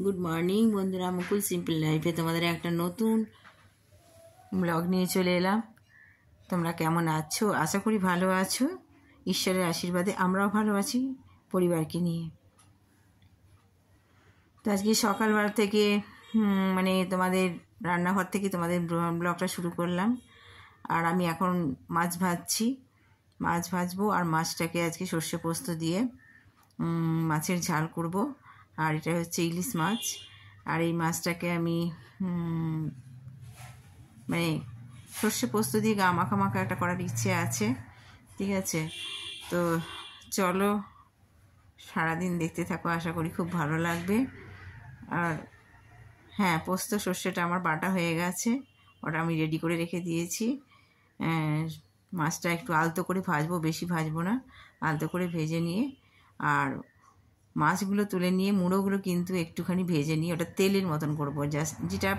Good morning বন্ধুরা, মুকুল simple লাইফে তোমাদের একটা নতুন ব্লগ নিয়ে চলে এলাম। তোমরা কেমন আছো? আশা করি ভালো আছো। ঈশ্বরের আশীর্বাদে আমরাও ভালো আছি পরিবারকে নিয়ে। তো আজকে সকালবেলা থেকে তোমাদের রান্নাঘর থেকে তোমাদের ব্লগটা শুরু করলাম। আর আমি এখন মাছ ভাজবো। আর মাছটাকে আজকে সর্ষে পোস্ত দিয়ে মাছের ঝাল করব। আর এটা হচ্ছে ইলিশ মাছ। আর এই মাছটাকে আমি সর্ষে পোস্ত দিয়ে মাখা একটা করার ইচ্ছে আছে। ঠিক আছে, তো চলো সারাদিন দেখতে থাকো, আশা করি খুব ভালো লাগবে। আর হ্যাঁ, পোস্ত সর্ষেটা আমার বাটা হয়ে গেছে, ওটা আমি রেডি করে রেখে দিয়েছি। মাছটা একটু আলতো করে ভাজবো, বেশি ভাজবো না, আলতো করে ভেজে নিয়ে আর মাছগুলো তুলে নিয়ে মুড়োগুলো কিন্তু একটুখানি ভেজে নিয়ে ওটা তেলের মতন করবো, জাস্ট যেটা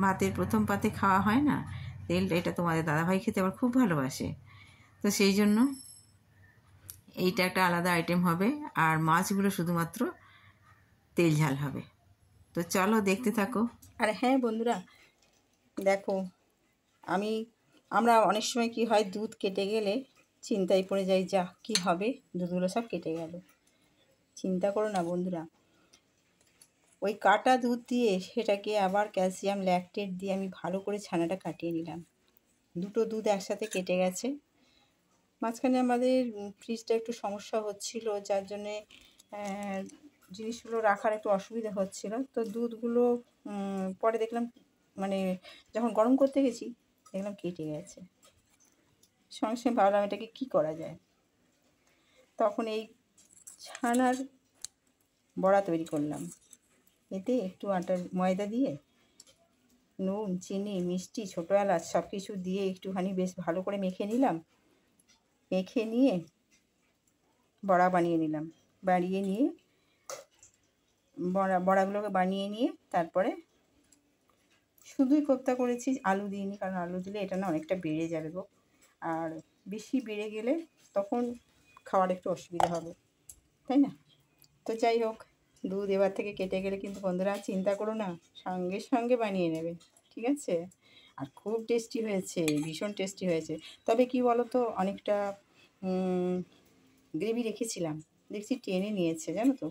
ভাতের প্রথম পাতে খাওয়া হয় না তেলটা, এটা তোমাদের দাদাভাই খেতে আবার খুব ভালোবাসে। তো সেই জন্য এইটা একটা আলাদা আইটেম হবে, আর মাছগুলো শুধুমাত্র তেল ঝাল হবে। তো চলো দেখতে থাকো। আর হ্যাঁ বন্ধুরা, দেখো আমরা অনেক সময় কি হয়, দুধ কেটে গেলে চিন্তায় পড়ে যাই, যা কি হবে, দুধগুলো সব কেটে গেল। চিন্তা করো না বন্ধুরা, ওই কাটা দুধ দিয়ে সেটাকে আবার ক্যালসিয়াম ল্যাকটেট দিয়ে আমি ভালো করে ছানাটা কাটিয়ে নিলাম। দুটো দুধ একসাথে কেটে গেছে। মাঝখানে আমাদের ফ্রিজটা একটু সমস্যা হচ্ছিল, যার জন্যে জিনিসগুলো রাখার একটু অসুবিধা হচ্ছিল। তো দুধগুলো পরে দেখলাম, যখন গরম করতে গেছি দেখলাম কেটে গেছে। সঙ্গে সঙ্গে ভাবলাম এটাকে কী করা যায়। তখন এই ছানার বড়া তৈরি করলাম। এতে একটু ময়দা দিয়ে নুন, চিনি, মিষ্টি, ছোটো এলাচ সব কিছু দিয়ে একটুখানি বেশ ভালো করে মেখে নিলাম। মেখে নিয়ে বড়া বানিয়ে নিলাম। বড়াগুলোকে বানিয়ে নিয়ে তারপরে শুধুই কোপ্তা করেছি, আলু দিইনি, কারণ আলু দিলে এটা না অনেকটা বেড়ে যাবে গো। আর বেশি বেড়ে গেলে তখন খাওয়ার একটু অসুবিধা হবে, তাই না? তো যাই হোক, দুধ এবার থেকে কেটে গেলে কিন্তু বন্ধুরা চিন্তা করো না, সঙ্গে সঙ্গে বানিয়ে নেবে, ঠিক আছে? আর খুব টেস্টি হয়েছে, ভীষণ টেস্টি হয়েছে। তবে কি বলো তো, অনেকটা গ্রেভি রেখেছিলাম, দেখছি টেনে নিয়েছে, জানো তো,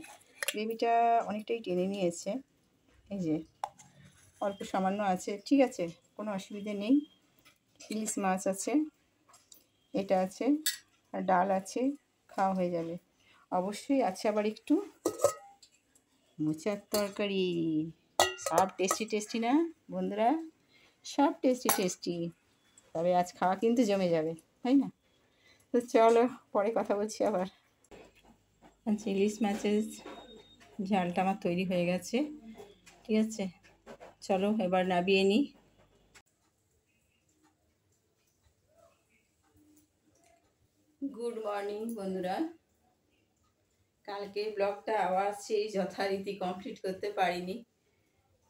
গ্রেভিটা অনেকটাই টেনে নিয়েছে। এই যে অল্প সামান্য আছে, ঠিক আছে, কোনো অসুবিধে নেই। ইলিশ মাছ আছে, এটা আছে, আর ডাল আছে, খাওয়া হয়ে যাবে। অবশ্যই আছে আবার একটু মোচার তরকারি। সব টেস্টি টেস্টি না বন্ধুরা, সব টেস্টি টেস্টি। তবে আজ খাওয়া কিন্তু জমে যাবে, তাই না? তো চলো পরে কথা বলছি আবার। আচ্ছা, ইলিশ মাছের ঝালটা আমার তৈরি হয়ে গেছে, ঠিক আছে, চলো এবার নামিয়ে নিই। গুড মর্নিং বন্ধুরা, কালকে ব্লগটা আবার সেই যথারীতি কমপ্লিট করতে পারিনি,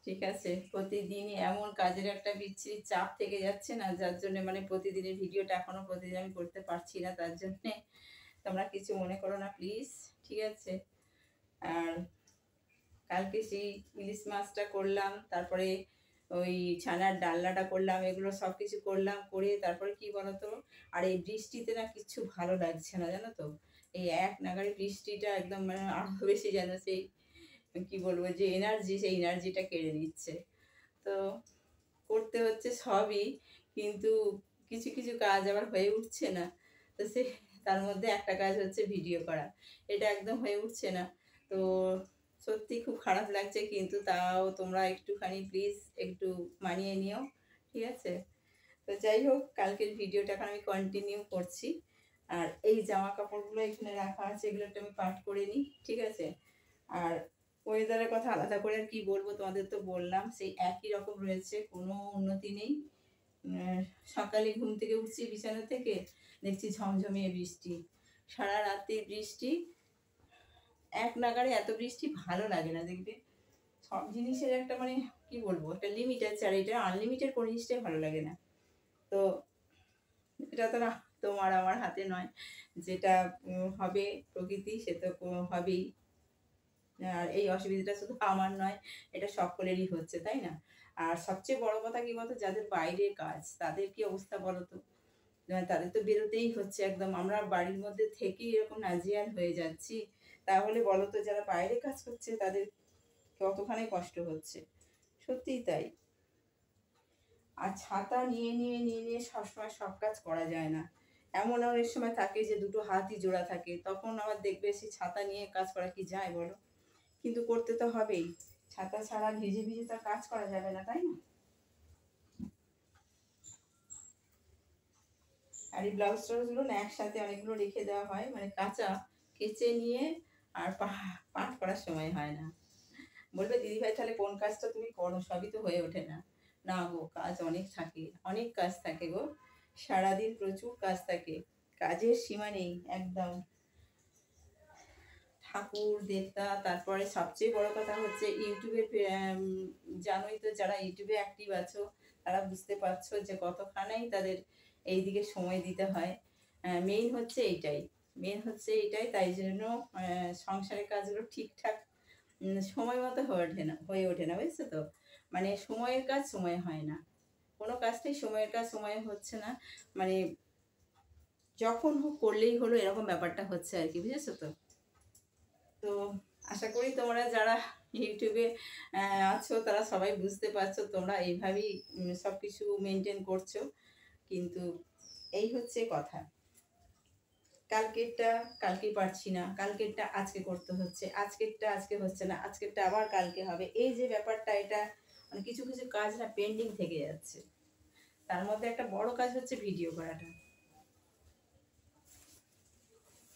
ঠিক আছে। প্রতিদিনই এমন কাজের একটা বিচ্ছিরি চাপ থেকে যাচ্ছে না, যার জন্য প্রতিদিনের ভিডিওটা এখনও প্রতিদিন আমি করতে পারছি না। তার জন্যে তোমরা কিছু মনে করো না প্লিজ, ঠিক আছে। আর কালকে সেই ইলিশ মাছটা করলাম, তারপরে ওই ছানার ডালনাটা করলাম, এগুলো সব কিছু করলাম, করে তারপরে কি বলতো, আর এই বৃষ্টিতে না কিচ্ছু ভালো লাগছে না, জানো তো। এই এক নাগাড়ি বৃষ্টিটা একদম আরো বেশি যেন সেই কি বলবো, যে এনার্জি, সেই এনার্জিটা কেড়ে নিচ্ছে। তো করতে হচ্ছে সবই, কিন্তু কিছু কিছু কাজ আবার হয়ে উঠছে না। তো তার মধ্যে একটা কাজ হচ্ছে ভিডিও করা, এটা একদম হয়ে উঠছে না। তো সত্যি খুব খারাপ লাগছে, কিন্তু তাও তোমরা একটুখানি প্লিজ একটু মানিয়ে নিও, ঠিক আছে। তো যাই হোক, কালকের ভিডিওটা এখন আমি কন্টিনিউ করছি। আর এই জামা কাপড়গুলো এখানে রাখা আছে, এগুলো একটু আমি পাট করে নিই, ঠিক আছে। আর ওয়েদারের কথা আলাদা করে আর কি বলবো, তোমাদের তো বললাম সেই একই রকম রয়েছে, কোনো উন্নতি নেই। সকালে ঘুম থেকে উঠছি, বিছানা থেকে দেখছি ঝমঝমিয়ে বৃষ্টি, সারা রাতে বৃষ্টি, এক নাগাড়ে এত বৃষ্টি ভালো লাগে না, দেখবে সব জিনিসের একটা কি বলবো, একটা লিমিট আছে, আর এটা আনলিমিটেড কোনো জিনিসটাই ভালো লাগে না। তো এটা তো না তোমার আমার হাতে নয়, যেটা হবে প্রকৃতি সে তো হবেই। আর এই অসুবিধাটা শুধু আমার নয়, এটা সকলেরই হচ্ছে, তাই না? আর সবচেয়ে বড় কথা কি বলতো, যাদের বাইরের কাজ তাদের কি অবস্থা বলো তো? তাদের তো বেরোতেই হচ্ছে একদম। আমরা বাড়ির মধ্যে থেকেই এরকম নাজেহাল হয়ে যাচ্ছি, তাহলে বলো তো যারা বাইরে কাজ করছে তাদের কতখানি কষ্ট হচ্ছে। সত্যিই তাই। আর ছাতা নিয়ে নিয়ে নিয়ে নিয়ে সবসময় সব কাজ করা যায় না। এমন অনেক সময় থাকে যে দুটো হাতই জোড়া থাকে, তখন আবার দেখবে সে ছাতা নিয়ে কাজ করা কি যায় বলো? কিন্তু করতে তো হবেই। ছাতা ছাড়া ভিজে ভিজে তো কাজ করা যাবে না, তাই না? আর এই ব্লাউজ ট্লাউজগুলো না একসাথে অনেকগুলো রেখে দেওয়া হয়, মানে কাঁচা কেচে নিয়ে আর পাট করার সময় হয় না। বলবে দিদিভাই তাহলে কোন কাজটা তুমি করো, সবই তো হয়ে ওঠে না। না গো, কাজ অনেক থাকে, অনেক কাজ থাকে গো, সারাদিন প্রচুর কাজ থাকে, কাজের সীমা নেই একদম। ঠাকুর দেবতা, তারপরে সবচেয়ে বড় কথা হচ্ছে ইউটিউবের, জানোই তো যারা ইউটিউবে অ্যাক্টিভ আছো তারা বুঝতে পারছো যে কতখানি তাদের এই দিকে সময় দিতে হয়। মেইন হচ্ছে এইটাই, তাই জন্য সংসারের কাজগুলো ঠিকঠাক সময় মতো হয়ে ওঠে না, বুঝছো তো? মানে সময়ের কাজ সময় হয় না, কোনো কাজটাই সময়ের কাজ সময় হচ্ছে না, মানে যখন হোক করলেই হলো, এরকম ব্যাপারটা হচ্ছে আর কি, বুঝেছো তো? তো আশা করি তোমরা যারা ইউটিউবে আছো তারা সবাই বুঝতে পারছো, তোমরা এইভাবেই সব কিছু মেনটেন করছো। কিন্তু এই হচ্ছে কথা, কালকেরটা কালকেই পারছি না, কালকেরটা আজকে করতে হচ্ছে, আজকেরটা আজকে হচ্ছে না, আজকেরটা আবার কালকে হবে, এই যে ব্যাপারটা, এটা মানে কিছু কিছু কাজ না পেন্ডিং থেকে যাচ্ছে। তার মধ্যে একটা বড় কাজ হচ্ছে ভিডিও করাটা।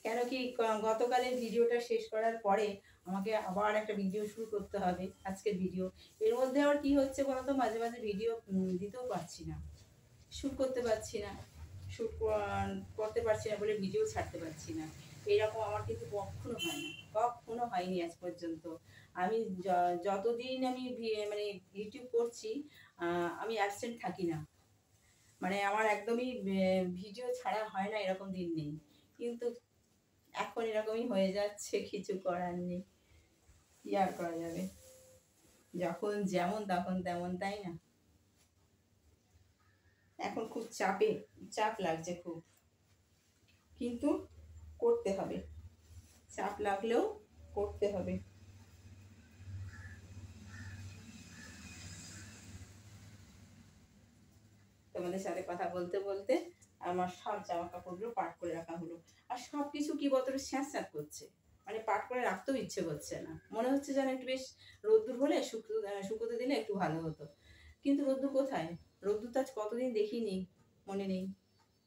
কেন কি গতকালের ভিডিওটা শেষ করার পরে আমাকে আবার একটা ভিডিও শুরু করতে হবে, আজকের ভিডিও। এর মধ্যে আবার কি হচ্ছে বলতো, মাঝে মাঝে ভিডিও দিতেও পারছি না, শুট করতে পারছি না, শুট করতে পারছি না বলে ভিডিও ছাড়তে পারছি না। এরকম আমার কিন্তু কখনো হয় না, কখনো হয়নি আজ পর্যন্ত। আমি যতদিন আমি মানে ইউটিউব করছি, আমি অ্যাবসেন্ট থাকি না, মানে আমার একদমই ভিডিও ছাড়া হয় না, এরকম দিন নেই। কিন্তু এখন এরকমই হয়ে যাচ্ছে, কিছু করার নেই, কি আর করা যাবে, যখন যেমন তখন তেমন, তাই না? এখন খুব চাপ লাগছে খুব, কিন্তু করতে হবে, চাপ লাগলেও করতে হবে। তোমাদের সাথে কথা বলতে বলতে আমার সব জামা কাপড়গুলো পাট করে রাখা হলো। আর সব কিছু কি বলতো স্যাঁত স্যাঁত করছে, মানে পাট করে রাখতেও ইচ্ছে করছে না, মনে হচ্ছে যেন একটু বেশ রোদ্দুর হলে শুকোতে দিলে একটু ভালো হতো। কিন্তু রোদ্দুর কোথায়? রোদ্দুর তো আজ কতদিন দেখিনি, মনে নেই,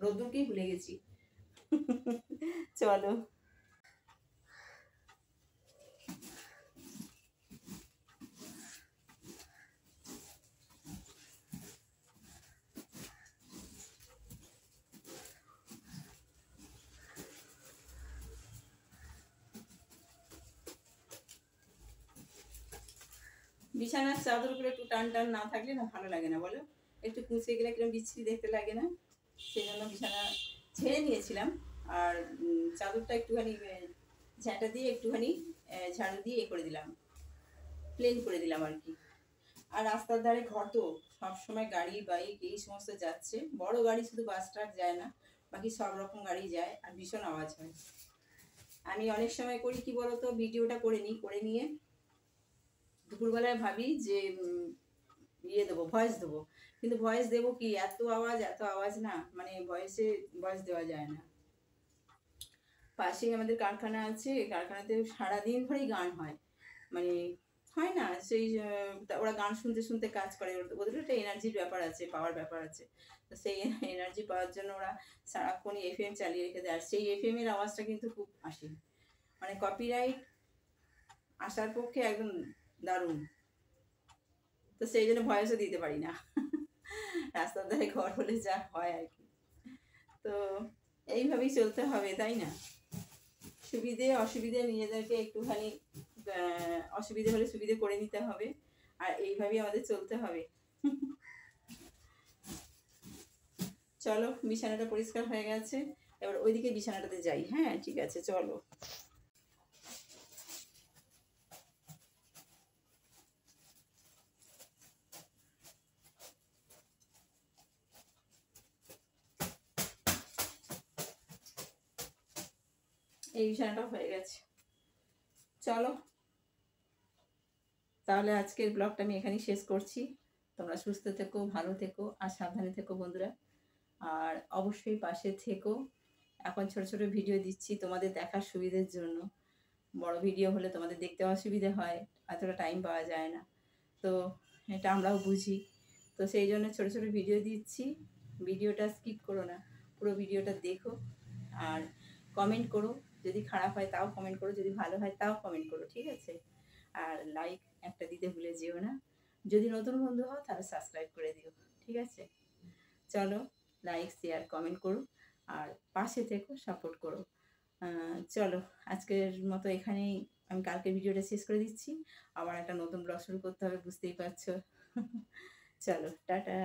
রোদ্দুরকেই ভুলে গেছি। চলো। বিছানার চাদরগুলো একটু টান টান না থাকলে না ভালো লাগে না, বলো? একটু কুঁচে গেলে কিরকম বিচ্ছিরি দেখতে লাগে না? সেই জন্য বিছানা ঝেড়ে নিয়েছিলাম। আর চাদরটা একটুখানি ঝাঁটা দিয়ে একটুখানি ঝাড়ু দিয়ে করে দিলাম, প্লেন করে দিলাম আর কি। আর রাস্তার ধারে ঘর তো, সবসময় গাড়ি বাইক এই সমস্ত যাচ্ছে, বড় গাড়ি শুধু বাস ট্রাক যায় না, বাকি সব রকম গাড়ি যায়, আর ভীষণ আওয়াজ হয়। আমি অনেক সময় করি কি বলতো, ভিডিওটা করে নিই, করে নিয়ে দুপুরবেলায় ভাবি যে দেবো, ভয়েস দেবো, কিন্তু ভয়েস দেবো কি, এত আওয়াজ না, মানে ভয়েস দেওয়া যায় না। পাশেই আমাদের কারখানা আছে, কারখানাতে সারাদিন ধরেই গান হয়, মানে হয় না সেই ওরা গান শুনতে শুনতে কাজ করে, ওদের একটা এনার্জির ব্যাপার আছে, পাওয়ার ব্যাপার আছে। তো সেই এনার্জি পাওয়ার জন্য ওরা সারাক্ষণ এফএম চালিয়ে রেখে দেয়, আর সেই এফএম এর আওয়াজটা কিন্তু খুব আসে, মানে কপিরাইট আসার পক্ষে একদম দারুণ। তো সেই জন্য ভয়েসও দিতে পারি না। রাস্তার ধারে ঘর হলে যা হয় আর কি। তো এইভাবেই চলতে হবে, তাই না? সুবিধে অসুবিধে নিজেদেরকে একটুখানি অসুবিধে হলে সুবিধে করে নিতে হবে, আর এইভাবেই আমাদের চলতে হবে। চলো, বিছানাটা পরিষ্কার হয়ে গেছে, এবার ওইদিকে বিছানাটাতে যাই। হ্যাঁ ঠিক আছে, চলো। এই বিছানাটা হয়ে গেছে। চলো তাহলে আজকের ব্লগটা আমি এখানেই শেষ করছি। তোমরা সুস্থ থেকো, ভালো থেকো আর সাবধানে থেকো বন্ধুরা। আর অবশ্যই পাশে থেকো। এখন ছোট ছোট ভিডিও দিচ্ছি তোমাদের দেখার সুবিধের জন্য। বড় ভিডিও হলে তোমাদের দেখতে অসুবিধে হয়, এতটা টাইম পাওয়া যায় না, তো এটা আমরাও বুঝি। তো সেই জন্য ছোট ছোট ভিডিও দিচ্ছি। ভিডিওটা স্কিপ করো না, পুরো ভিডিওটা দেখো আর কমেন্ট করো। যদি খারাপ হয় তাও কমেন্ট করো, যদি ভালো হয় তাও কমেন্ট করো, ঠিক আছে? আর লাইক একটা দিতে ভুলে যেও না। যদি নতুন বন্ধু হও তাহলে সাবস্ক্রাইব করে দিও, ঠিক আছে? চলো লাইক শেয়ার কমেন্ট করো আর পাশে থেকো, সাপোর্ট করো। চলো আজকের মতো এখানেই আমি কালকের ভিডিওটা শেষ করে দিচ্ছি। আবার একটা নতুন ব্লগ শুরু করতে হবে, বুঝতেই পারছো। চলো টাটা।